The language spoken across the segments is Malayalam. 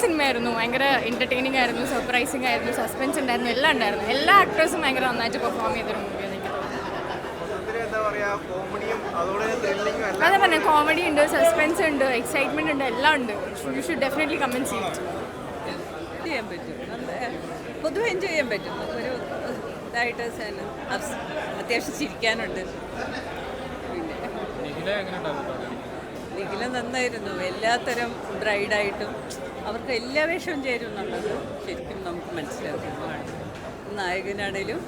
സിനിമയായിരുന്നു. ഭയങ്കര എൻ്റർടൈനിങ് ആയിരുന്നു, സർപ്രൈസിങ് ആയിരുന്നു, സസ്പെൻസ് ഉണ്ടായിരുന്നു, എല്ലാം ഉണ്ടായിരുന്നു. എല്ലാ ആക്ടേഴ്സും ഭയങ്കര നന്നായിട്ട് പെർഫോം ചെയ്തൊരു മൂവിയാണ് എനിക്ക് തോന്നുന്നത്. അതെ പറഞ്ഞ കോമഡി ഉണ്ട്, സസ്പെൻസ് ഉണ്ട്, എക്സൈറ്റ്മെൻറ്റ് ഉണ്ട്, എല്ലാം ഉണ്ട്. You should definitely come and see it. ചെയ്യാൻ പറ്റും, പൊതുവെ എൻജോയ് ചെയ്യാൻ പറ്റും. ഒരു ഇതായിട്ട് അത്യാവശ്യം ചിരിക്കാനുണ്ട്. നിഖില നന്നായിരുന്നു. എല്ലാത്തരം ബ്രൈഡായിട്ടും അവർക്ക് എല്ലാ വേഷവും ചേരും എന്നുള്ളത് ശരിക്കും നമുക്ക് മനസ്സിലാക്കുന്നതാണ്. നായകനാണേലും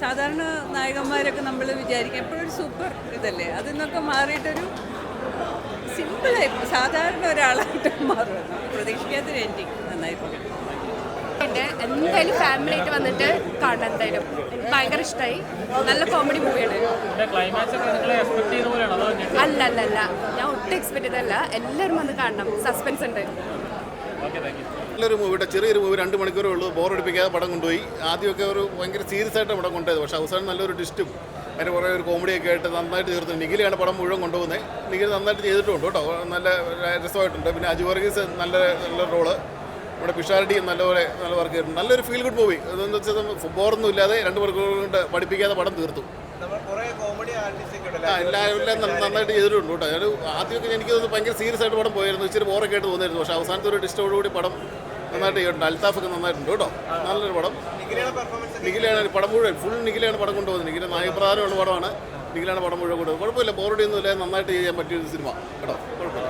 സാധാരണ നായകന്മാരൊക്കെ നമ്മൾ വിചാരിക്കും എപ്പോഴും ഒരു സൂപ്പർ ഇതല്ലേ, അതിൽ നിന്നൊക്കെ മാറിയിട്ടൊരു സിമ്പിളായി സാധാരണ ഒരാളായിട്ട് മാറുക. പ്രതീക്ഷിക്കാത്തൊരു എൻഡിങ് നന്നായിട്ടുണ്ട്. എന്തായാലും ഫാമിലി ആയിട്ട് വന്നിട്ട് കാണാം. എന്തായാലും ഭയങ്കര ഇഷ്ടമായി. നല്ല കോമഡി മൂവിയാണ്. അല്ല ഞാൻ ഒട്ടും എക്സ്പെക്ട് ചെയ്തല്ല. എല്ലാവരും വന്ന് കാണണം. സസ്പെൻസ് ഉണ്ട്. നല്ലൊരു മൂവിയുടെ ചെറിയൊരു മൂവി 2 മണിക്കൂറേ ഉള്ളൂ. ബോറടിപ്പിക്കാതെ പടം കൊണ്ടുപോയി. ആദ്യമൊക്കെ ഒരു ഭയങ്കര സീരിയസ് ആയിട്ട് പടം കൊണ്ടുപോയത്, പക്ഷേ അവസാനം നല്ലൊരു ട്വിസ്റ്റും അതിന് കുറേ ഒരു കോമഡിയൊക്കെ ആയിട്ട് നന്നായിട്ട് തീർത്തു. നിഖിലാണ് പടം മുഴുവൻ കൊണ്ടുപോകുന്നത്. നിഖിൽ നന്നായിട്ട് ചെയ്തിട്ടുണ്ട് കേട്ടോ. നല്ല രസമായിട്ടുണ്ട്. പിന്നെ അജു വർഗീസ് നല്ല റോള്. നമ്മുടെ പിഷാരടിയും നല്ല വർക്ക് ചെയ്തിട്ടുണ്ട്. നല്ലൊരു ഫീൽ ഗുഡ് മൂവി. അതെന്ന് വെച്ചാൽ ബോറൊന്നും ഇല്ലാതെ 2 മണിക്കൂർ കൊണ്ട് പഠിപ്പിക്കാതെ പടം തീർത്തു. എല്ലാം നന്നായിട്ട് ചെയ്തിട്ടുണ്ട് കേട്ടോ. ഞാൻ ആദ്യമൊക്കെ എനിക്ക് ഭയങ്കര സീരിയസ് ആയിട്ട് പടം പോയിരുന്നു. ഇച്ചിരി ബോറൊക്കെ ആയിട്ട് തോന്നിയിരുന്നു. പക്ഷേ അവസാനത്തെ ഒരു ഡിസ്റ്റോടുകൂടി പടം നന്നായിട്ട് ചെയ്തിട്ടുണ്ട്. അൽത്താഫൊക്കെ നന്നായിട്ടുണ്ട് കേട്ടോ. നല്ലൊരു പടം. നിഖിലാണ് പടം മുഴുവൻ ഫുൾ നിഖിലാണ് പടം കൊണ്ടുപോകുന്നത്. നിഖില നായകപ്രധാനമുള്ള പടമാണ്. നിഖിലാണ് പടം മുഴുവൻ കൊണ്ടുപോകുന്നത്. കുഴപ്പമില്ല, ബോറടിയൊന്നുമില്ല. നന്നായിട്ട് ചെയ്യാൻ പറ്റിയൊരു സിനിമ കേട്ടോ. കുഴപ്പമില്ല.